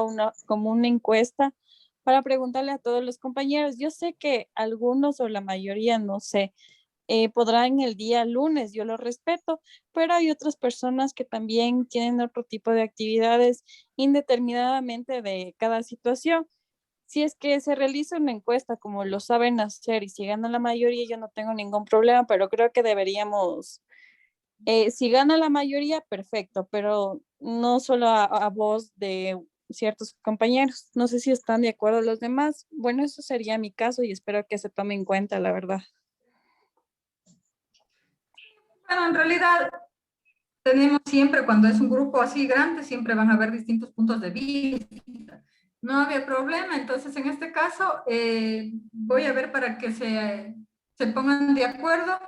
como una encuesta para preguntarle a todos los compañeros. Yo sé que algunos o la mayoría, no sé, podrán el día lunes, yo lo respeto, pero hay otras personas que también tienen otro tipo de actividades indeterminadamente de cada situación. Si es que se realiza una encuesta como lo saben hacer y si gana la mayoría, yo no tengo ningún problema, pero creo que deberíamos, si gana la mayoría, perfecto, pero no solo a voz de ciertos compañeros. No sé si están de acuerdo los demás. Bueno, eso sería mi caso y espero que se tome en cuenta, la verdad. Bueno, en realidad tenemos siempre, cuando es un grupo así grande, siempre van a haber distintos puntos de vista. No había problema, entonces en este caso voy a ver para que se pongan de acuerdo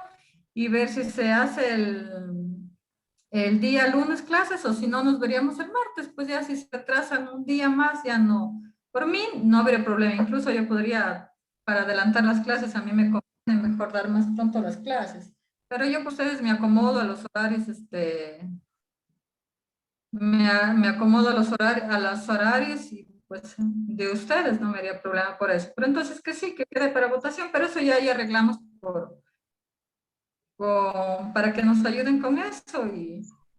y ver si se hace el día lunes clases o si no nos veríamos el martes, pues ya si se atrasan un día más ya no, por mí no habría problema, incluso yo podría para adelantar las clases, a mí me conviene mejor dar más pronto las clases, pero yo por ustedes me acomodo a los horarios, me acomodo a los horarios y pues de ustedes no me haría problema por eso, pero entonces que sí, que quede para votación, pero eso ya arreglamos para que nos ayuden con eso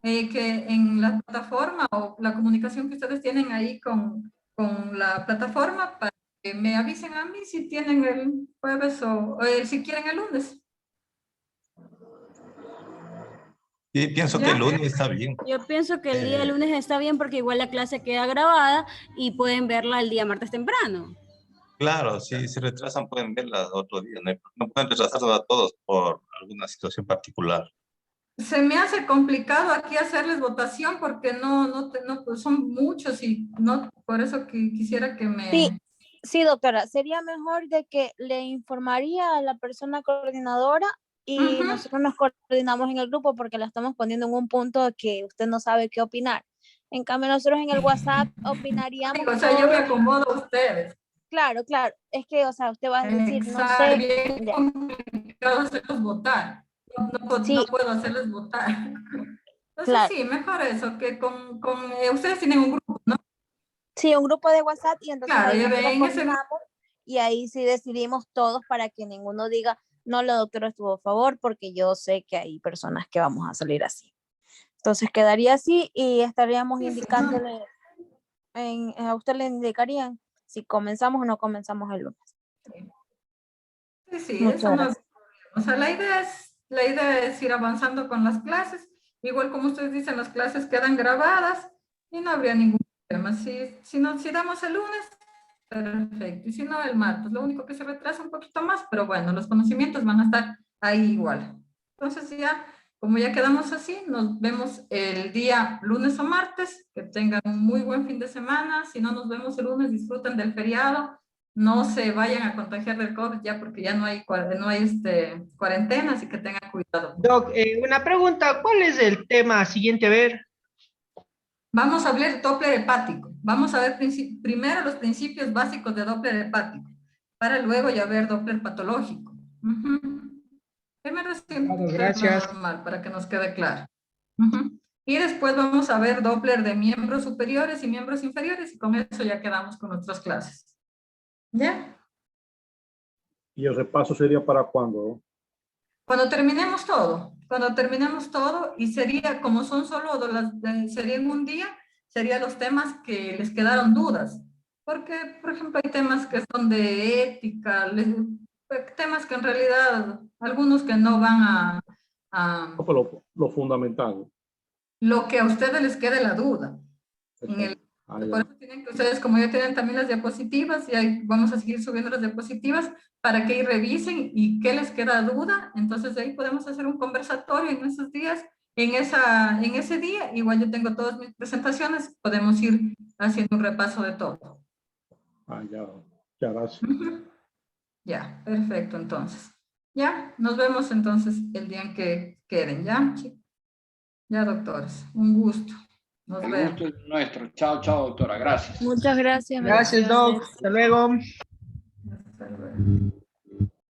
y que en la plataforma o la comunicación que ustedes tienen ahí con la plataforma para que me avisen a mí si tienen el jueves o si quieren el lunes. Sí, pienso que ¿Ya? el lunes está bien. Yo pienso que el día lunes está bien porque igual la clase queda grabada y pueden verla el día martes temprano. Claro, si se retrasan pueden verla otro día. No pueden retrasarla a todos por alguna situación particular. Se me hace complicado aquí hacerles votación porque no, pues son muchos y no, por eso que quisiera que me... Sí, sí, doctora, sería mejor de que le informaría a la persona coordinadora y Ujú. nosotros nos coordinamos en el grupo porque la estamos poniendo en un punto que usted no sabe qué opinar. En cambio, nosotros en el WhatsApp opinaríamos O sea, yo me todos. acomodo a ustedes. Claro, claro, es que, o sea, usted va a decir, no Exacto, sé, bien ya, complicado hacerlos votar. No sí, puedo hacerles votar. Entonces claro, sí, mejor eso, que ustedes tienen un grupo, ¿no? sí, un grupo de WhatsApp y entonces Claro, ahí ya nosotros ven, ese coordinamos y ahí sí decidimos todos para que ninguno diga, no, la doctora estuvo a favor porque yo sé que hay personas que vamos a salir así. Entonces quedaría así y estaríamos sí, indicándole, a usted le indicarían si comenzamos o no comenzamos el lunes. sí, Muchas eso no. gracias. O sea, la idea es ir avanzando con las clases. Igual como ustedes dicen, las clases quedan grabadas y no habría ningún problema. Si damos el lunes, perfecto. Y si no, el martes. Lo único que se retrasa un poquito más, pero bueno, los conocimientos van a estar ahí igual. Entonces ya, como ya quedamos así, nos vemos el día lunes o martes. Que tengan un muy buen fin de semana. Si no nos vemos el lunes, disfruten del feriado. No se vayan a contagiar del COVID ya porque ya no hay cuarentena, así que tengan cuidado. Doc, una pregunta, ¿cuál es el tema siguiente a ver? Vamos a hablar de Doppler hepático. Vamos a ver primero los principios básicos de Doppler hepático, para luego ya ver Doppler patológico. Primero es Claro, gracias. normal, para que nos quede claro. Y después vamos a ver Doppler de miembros superiores y miembros inferiores, y con eso ya quedamos con nuestras clases. ¿Ya? ¿Y el repaso sería para cuándo? Cuando terminemos todo, y sería, como son solo sería en un día, serían los temas que les quedaron dudas. Porque, por ejemplo, hay temas que son de ética, temas que en realidad, algunos que no van a No, pero lo fundamental. lo que a ustedes les quede la duda. Por Ya. eso tienen que ustedes, como ya tienen también las diapositivas, y ahí vamos a seguir subiendo las diapositivas para que ahí revisen y qué les queda duda. Entonces de ahí podemos hacer un conversatorio en esos días, en ese día. Igual yo tengo todas mis presentaciones, podemos ir haciendo un repaso de todo. Ya, gracias. Ya, perfecto, entonces. Ya, nos vemos entonces el día en que queden, ¿ya? Ya, doctores, un gusto. Nos El vemos. gusto es nuestro. Chao, chao, doctora. Gracias. Muchas gracias. Gracias, Doc. bendiciones. Hasta luego. Hasta luego.